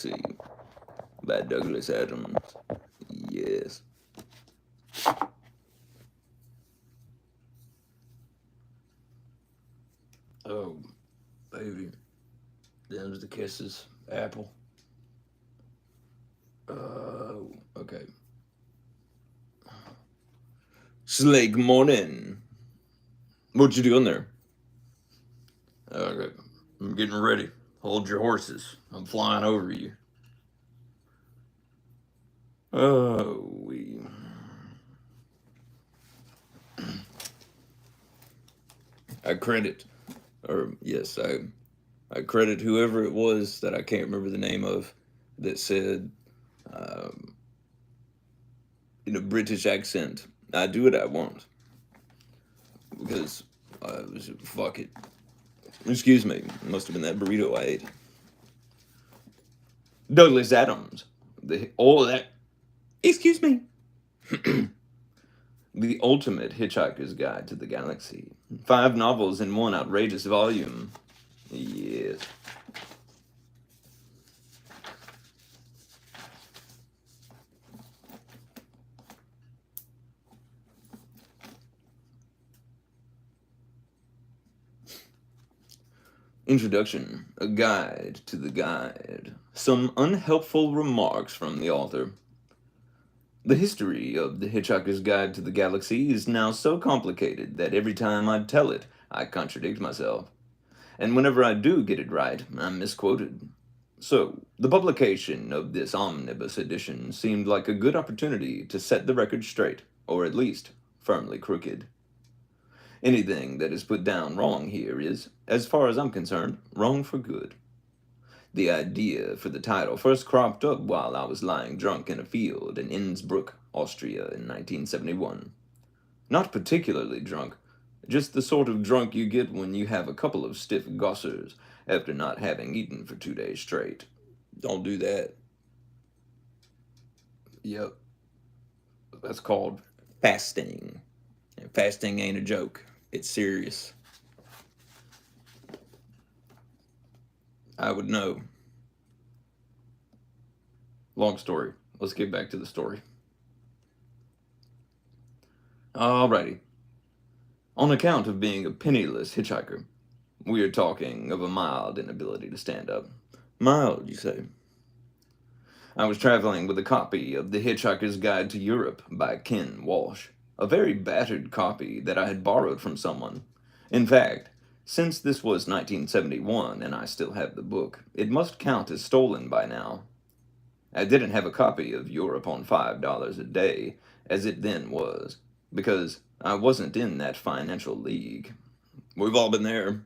See, by Douglas Adams. Yes. Oh, baby. Them's the kisses. Apple. Okay. Slake morning. What you doing there? Okay. I'm getting ready. Hold your horses. I'm flying over you. Oh, we. I credit, or yes, I credit whoever it was that I can't remember the name of that said, um, in a British accent, I do what I want because I was fuck it. Excuse me, must have been that burrito I ate. Douglas Adams, the all that. Excuse me. The ultimate Hitchhiker's Guide to the Galaxy. 5 novels in one outrageous volume. Yes. Introduction. A guide to the guide. Some unhelpful remarks from the author. The history of The Hitchhiker's Guide to the Galaxy is now so complicated that every time I tell it, I contradict myself. And whenever I do get it right, I'm misquoted. So, the publication of this omnibus edition seemed like a good opportunity to set the record straight, or at least firmly crooked. Anything that is put down wrong here is, as far as I'm concerned, wrong for good. The idea for the title first cropped up while I was lying drunk in a field in Innsbruck, Austria in 1971. Not particularly drunk, just the sort of drunk you get when you have a couple of stiff gossers after not having eaten for 2 days straight. Don't do that. Yep, that's called fasting. And fasting ain't a joke, it's serious. I would know. Long story. Let's get back to the story. Alrighty. On account of being a penniless hitchhiker, we are talking of a mild inability to stand up. Mild, you say? I was traveling with a copy of The Hitchhiker's Guide to Europe by Ken Walsh, a very battered copy that I had borrowed from someone. In fact, since this was 1971 and I still have the book, it must count as stolen by now. I didn't have a copy of Europe on $5 a day, as it then was, because I wasn't in that financial league. We've all been there.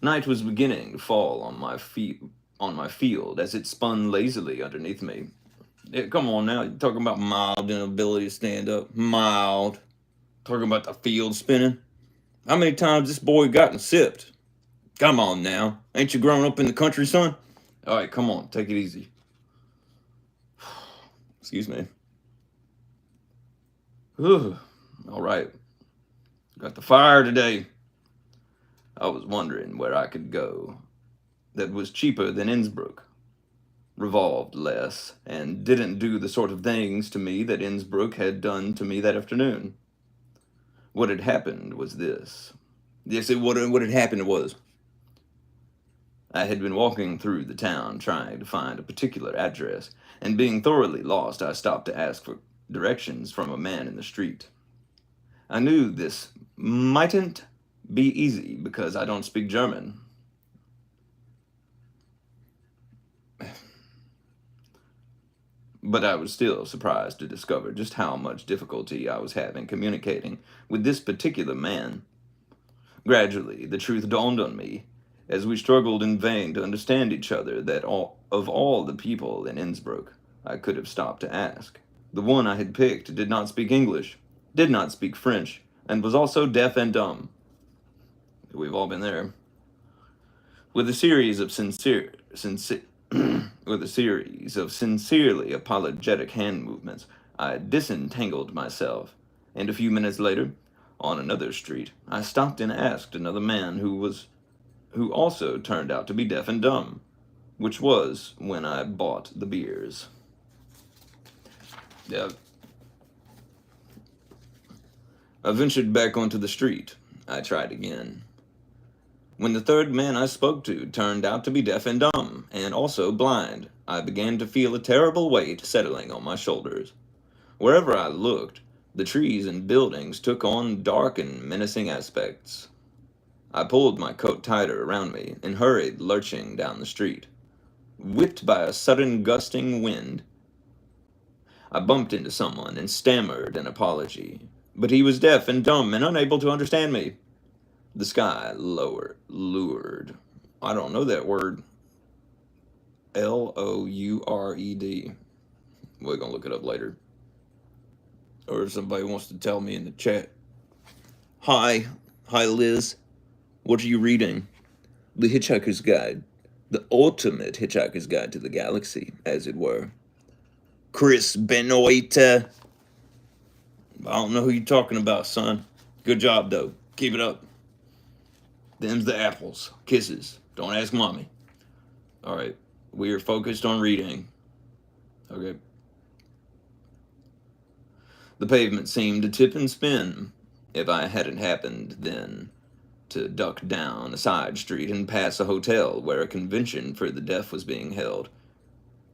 Night was beginning to fall on my field as it spun lazily underneath me. Yeah, come on now, you're talking about mild inability to stand up. Mild. Talking about the field spinning. How many times this boy gotten sipped? Come on now. Ain't you grown up in the country, son? Alright, come on, take it easy. Excuse me. Alright. Got the fire today. I was wondering where I could go that was cheaper than Innsbruck, revolved less, and didn't do the sort of things to me that Innsbruck had done to me that afternoon. What had happened was this. Yes, what had happened was I had been walking through the town trying to find a particular address, and being thoroughly lost, I stopped to ask for directions from a man in the street. I knew this mightn't be easy because I don't speak German. But I was still surprised to discover just how much difficulty I was having communicating with this particular man. Gradually, the truth dawned on me, as we struggled in vain to understand each other, that of all the people in Innsbruck I could have stopped to ask, the one I had picked did not speak English, did not speak French, and was also deaf and dumb. We've all been there. With a series of with a series of sincerely apologetic hand movements, I disentangled myself, and a few minutes later, on another street, I stopped and asked another man who also turned out to be deaf and dumb. which was when I bought the beers. Yeah. I ventured back onto the street. I tried again. When the third man I spoke to turned out to be deaf and dumb, and also blind, I began to feel a terrible weight settling on my shoulders. Wherever I looked, the trees and buildings took on dark and menacing aspects. I pulled my coat tighter around me and hurried lurching down the street. Whipped by a sudden gusting wind, I bumped into someone and stammered an apology, but he was deaf and dumb and unable to understand me. The sky lured. I don't know that word. Loured. We're gonna look it up later. Or if somebody wants to tell me in the chat. Hi. Hi, Liz. What are you reading? The Hitchhiker's Guide. The ultimate Hitchhiker's Guide to the Galaxy, as it were. Chris Benoit. I don't know who you're talking about, son. Good job, though. Keep it up. Them's the apples. Kisses. Don't ask mommy. All right. We are focused on reading. Okay. The pavement seemed to tip and spin. If I hadn't happened then to duck down a side street and pass a hotel where a convention for the deaf was being held,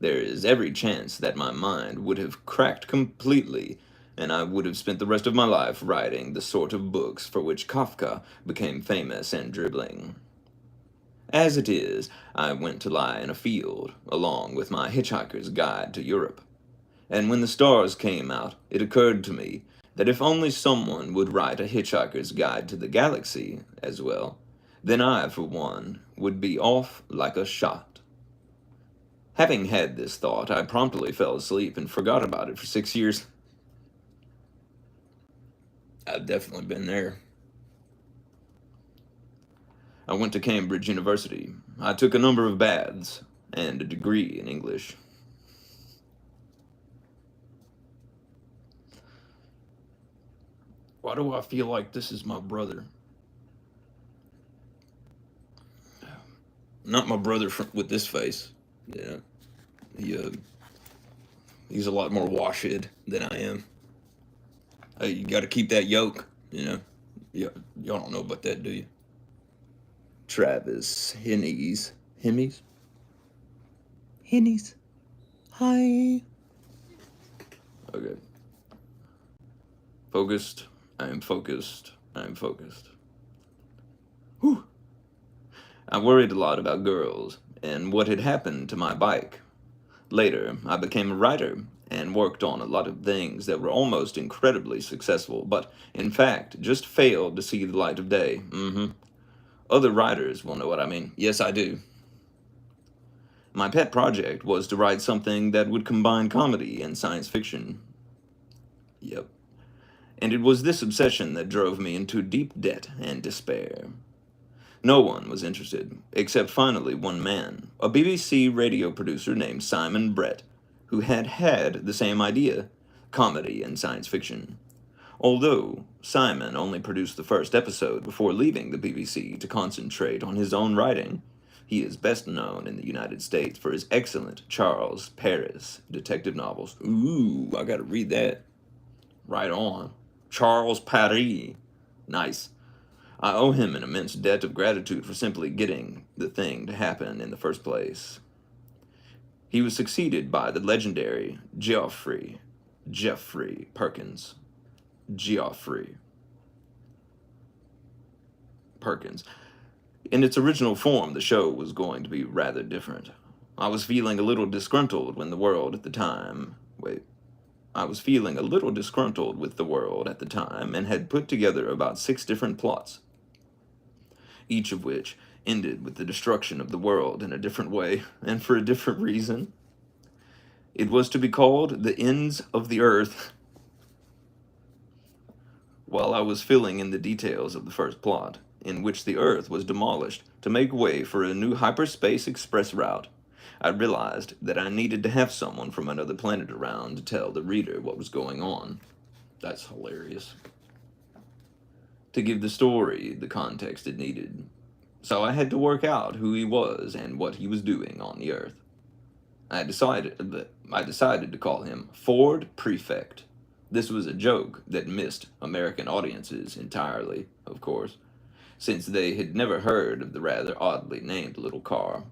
there is every chance that my mind would have cracked completely, and I would have spent the rest of my life writing the sort of books for which Kafka became famous and dribbling. As it is, I went to lie in a field, along with my Hitchhiker's Guide to Europe. And when the stars came out, it occurred to me that if only someone would write a Hitchhiker's Guide to the Galaxy as well, then I, for one, would be off like a shot. Having had this thought, I promptly fell asleep and forgot about it for 6 years. I've definitely been there. I went to Cambridge University. I took a number of baths and a degree in English. Why do I feel like this is my brother? Not my brother with this face. Yeah. He's a lot more washhead than I am. Hey, you got to keep that yoke, you know. Yeah, y'all don't know about that, do you? Travis Hennies. Hemmies? Hennies. Hi. Okay. Focused. I am focused. I am focused. Whew. I worried a lot about girls and what had happened to my bike. Later, I became a writer and worked on a lot of things that were almost incredibly successful, but in fact just failed to see the light of day. Other writers will know what I mean. Yes, I do. My pet project was to write something that would combine comedy and science fiction. Yep. And it was this obsession that drove me into deep debt and despair. No one was interested, except finally one man, a BBC radio producer named Simon Brett, who had the same idea, comedy and science fiction. Although Simon only produced the first episode before leaving the BBC to concentrate on his own writing, he is best known in the United States for his excellent Charles Paris detective novels. Ooh, I gotta read that. Right on. Charles Paris. Nice. I owe him an immense debt of gratitude for simply getting the thing to happen in the first place. He was succeeded by the legendary Geoffrey Perkins. Geoffrey Perkins. In its original form, the show was going to be rather different. I was feeling a little disgruntled with the world at the time and had put together about 6 different plots, each of which ended with the destruction of the world in a different way and for a different reason. It was to be called The Ends of the Earth. While I was filling in the details of the first plot, in which the Earth was demolished to make way for a new hyperspace express route, I realized that I needed to have someone from another planet around to tell the reader what was going on. That's hilarious. To give the story the context it needed. So I had to work out who he was and what he was doing on the earth. I decided to call him Ford Prefect. This was a joke that missed American audiences entirely, of course, since they had never heard of the rather oddly named little car,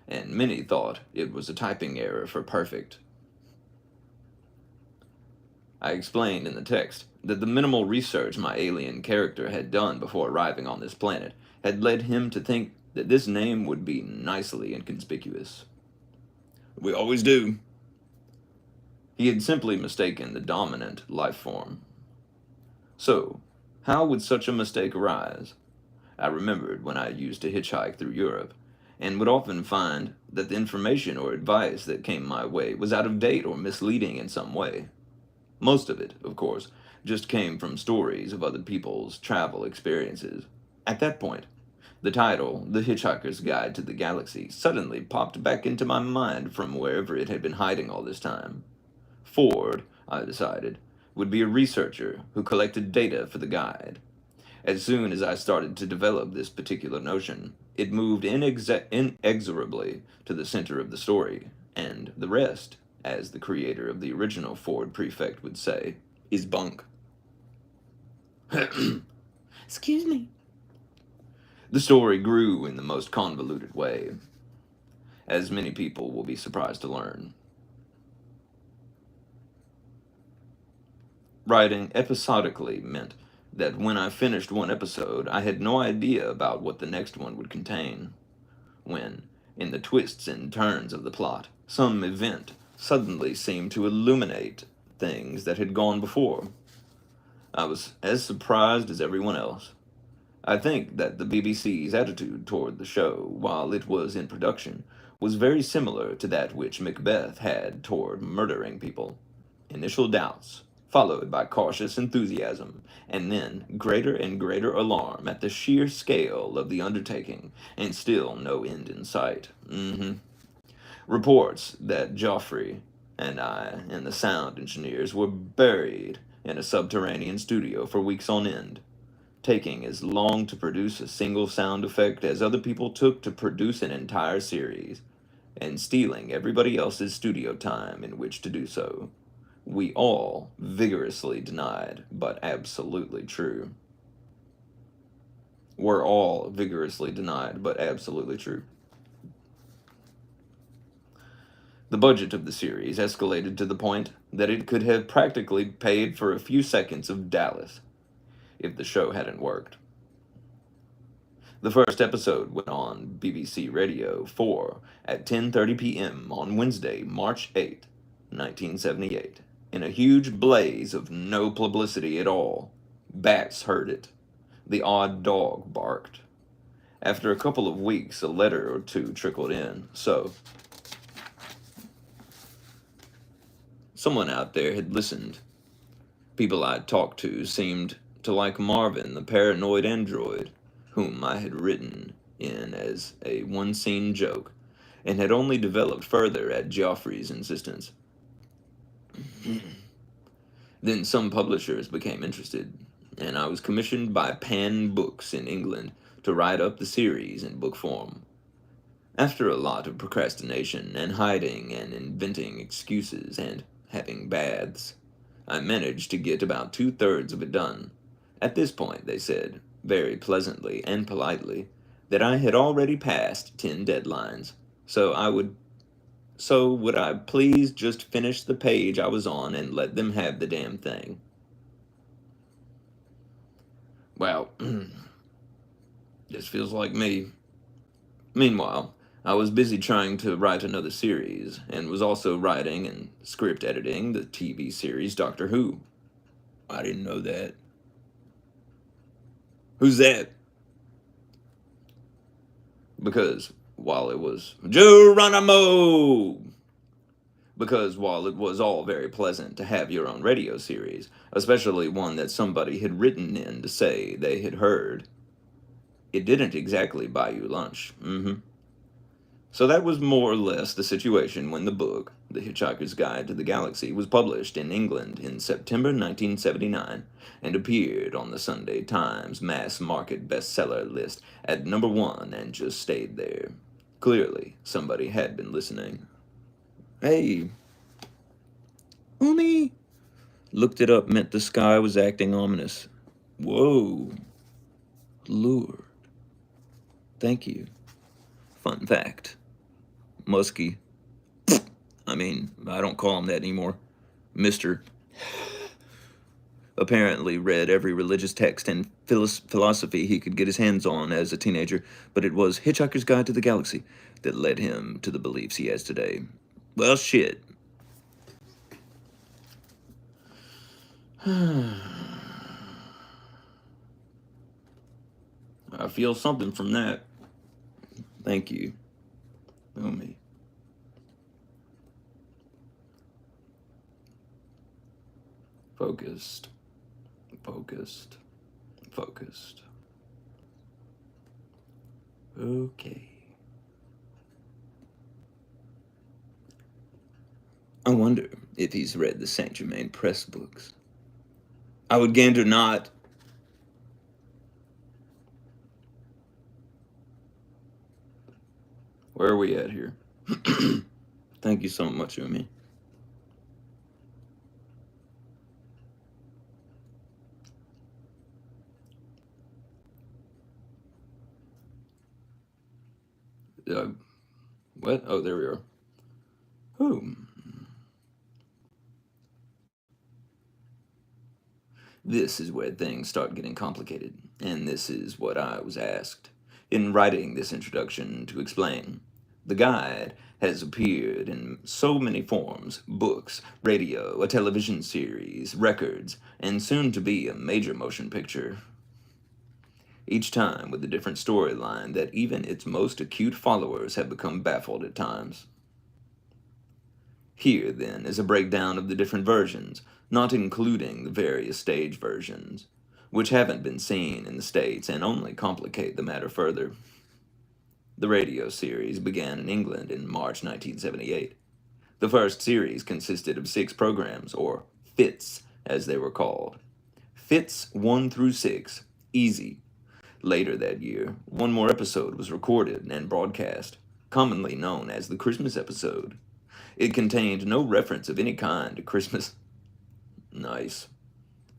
and many thought it was a typing error for perfect. I explained in the text that the minimal research my alien character had done before arriving on this planet had led him to think that this name would be nicely inconspicuous. We always do. He had simply mistaken the dominant life form. So, how would such a mistake arise? I remembered when I used to hitchhike through Europe, and would often find that the information or advice that came my way was out of date or misleading in some way. Most of it, of course, just came from stories of other people's travel experiences. At that point, the title, The Hitchhiker's Guide to the Galaxy, suddenly popped back into my mind from wherever it had been hiding all this time. Ford, I decided, would be a researcher who collected data for the guide. As soon as I started to develop this particular notion, it moved inexorably to the center of the story, and the rest, as the creator of the original Ford Prefect would say, is bunk. Excuse me. The story grew in the most convoluted way, as many people will be surprised to learn. Writing episodically meant that when I finished one episode, I had no idea about what the next one would contain. When, in the twists and turns of the plot, some event suddenly seemed to illuminate things that had gone before, I was as surprised as everyone else. I think that the BBC's attitude toward the show, while it was in production, was very similar to that which Macbeth had toward murdering people. Initial doubts, followed by cautious enthusiasm, and then greater and greater alarm at the sheer scale of the undertaking, and still no end in sight. Reports that Joffrey and I and the sound engineers were buried in a subterranean studio for weeks on end, taking as long to produce a single sound effect as other people took to produce an entire series, and stealing everybody else's studio time in which to do so. We all vigorously denied, but absolutely true. Were all vigorously denied, but absolutely true. The budget of the series escalated to the point that it could have practically paid for a few seconds of Dallas if the show hadn't worked. The first episode went on BBC Radio 4 at 10:30 p.m. on Wednesday, March 8, 1978, in a huge blaze of no publicity at all. Bats heard it. The odd dog barked. After a couple of weeks, a letter or two trickled in, so someone out there had listened. People I'd talked to seemed to like Marvin, the paranoid android, whom I had written in as a one-scene joke, and had only developed further at Geoffrey's insistence. Then some publishers became interested, and I was commissioned by Pan Books in England to write up the series in book form. After a lot of procrastination and hiding and inventing excuses and having baths, I managed to get about 2/3 of it done. At this point, they said, very pleasantly and politely, that I had already passed 10 deadlines, so would I please just finish the page I was on and let them have the damn thing? Well, this feels like me. Meanwhile, I was busy trying to write another series, and was also writing and script editing the TV series Doctor Who. I didn't know that. Who's that? Because while it was Geronimo! Because while it was all very pleasant to have your own radio series, especially one that somebody had written in to say they had heard, it didn't exactly buy you lunch. So that was more or less the situation when the book, The Hitchhiker's Guide to the Galaxy, was published in England in September 1979 and appeared on the Sunday Times mass market bestseller list at number one and just stayed there. Clearly, somebody had been listening. Hey, Umi! Looked it up meant the sky was acting ominous. Whoa. Lured. Thank you. Fun fact. Muskie. I don't call him that anymore. Mr. Apparently read every religious text and philosophy he could get his hands on as a teenager, but it was Hitchhiker's Guide to the Galaxy that led him to the beliefs he has today. Well, shit. I feel something from that. Thank you, Umi. Focused. Focused. Focused. Okay. I wonder if he's read the Saint Germain Press books. I would gander not. Where are we at here? Thank you so much, Umi. What? Oh, there we are. Who? This is where things start getting complicated, and this is what I was asked in writing this introduction to explain. The guide has appeared in so many forms: books, radio, a television series, records, and soon to be a major motion picture. Each time with a different storyline that even its most acute followers have become baffled at times. Here, then, is a breakdown of the different versions, not including the various stage versions, which haven't been seen in the States and only complicate the matter further. The radio series began in England in March 1978. The first series consisted of 6 programs, or FITs as they were called. FITs 1 through 6, easy. Later that year, one more episode was recorded and broadcast, commonly known as the Christmas episode. It contained no reference of any kind to Christmas. Nice.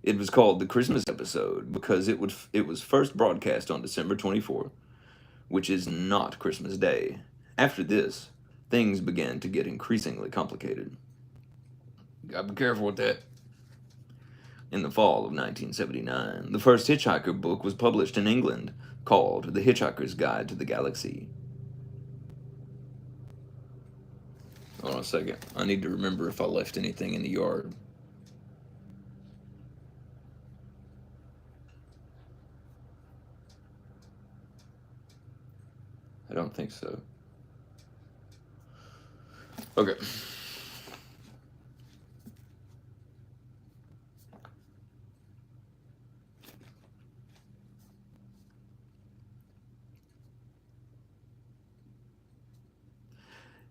It was called the Christmas episode because it was first broadcast on December 24th, which is not Christmas Day. After this, things began to get increasingly complicated. Gotta be careful with that. In the fall of 1979, the first Hitchhiker book was published in England, called The Hitchhiker's Guide to the Galaxy. Hold on a second. I need to remember if I left anything in the yard. I don't think so. Okay.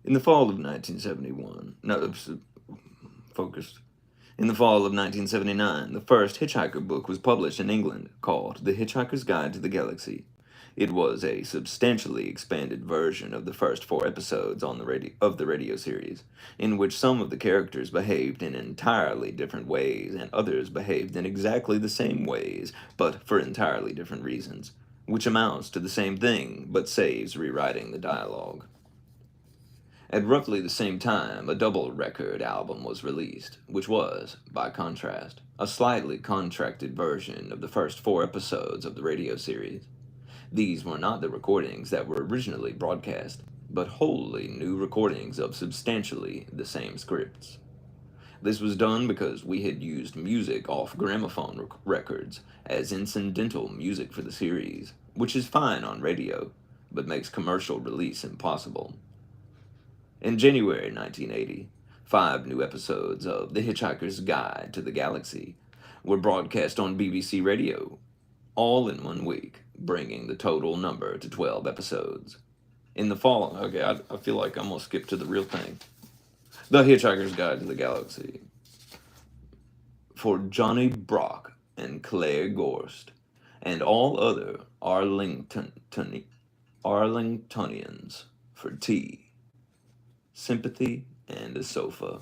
In the fall of 1971, no, focused. In the fall of 1979, the first Hitchhiker book was published in England, called The Hitchhiker's Guide to the Galaxy. It was a substantially expanded version of the first 4 episodes on the radio series, in which some of the characters behaved in entirely different ways and others behaved in exactly the same ways, but for entirely different reasons, which amounts to the same thing but saves rewriting the dialogue. At roughly the same time, a double record album was released, which was, by contrast, a slightly contracted version of the first 4 episodes of the radio series. These were not the recordings that were originally broadcast, but wholly new recordings of substantially the same scripts. This was done because we had used music off gramophone records as incidental music for the series, which is fine on radio, but makes commercial release impossible. In January 1980, 5 new episodes of The Hitchhiker's Guide to the Galaxy were broadcast on BBC Radio, all in one week, bringing the total number to 12 episodes. In the fall, okay, I feel like I'm gonna skip to the real thing. The Hitchhiker's Guide to the Galaxy. For Johnny Brock and Claire Gorst, and all other Arlingtonians for tea, sympathy, and a sofa.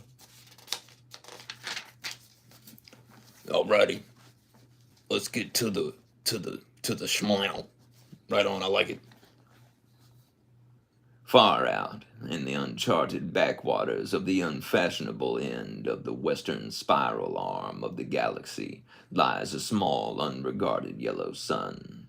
Alrighty, let's get to the schmile. Right on, I like it. Far out in the uncharted backwaters of the unfashionable end of the western spiral arm of the galaxy lies a small, unregarded yellow sun.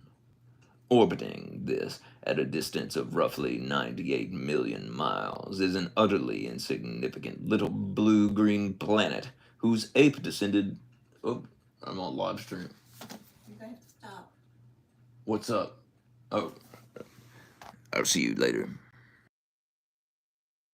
Orbiting this at a distance of roughly 98 million miles is an utterly insignificant little blue green planet whose ape descended. Oh, I'm on live stream. You're going to stop. What's up? Oh, I'll see you later.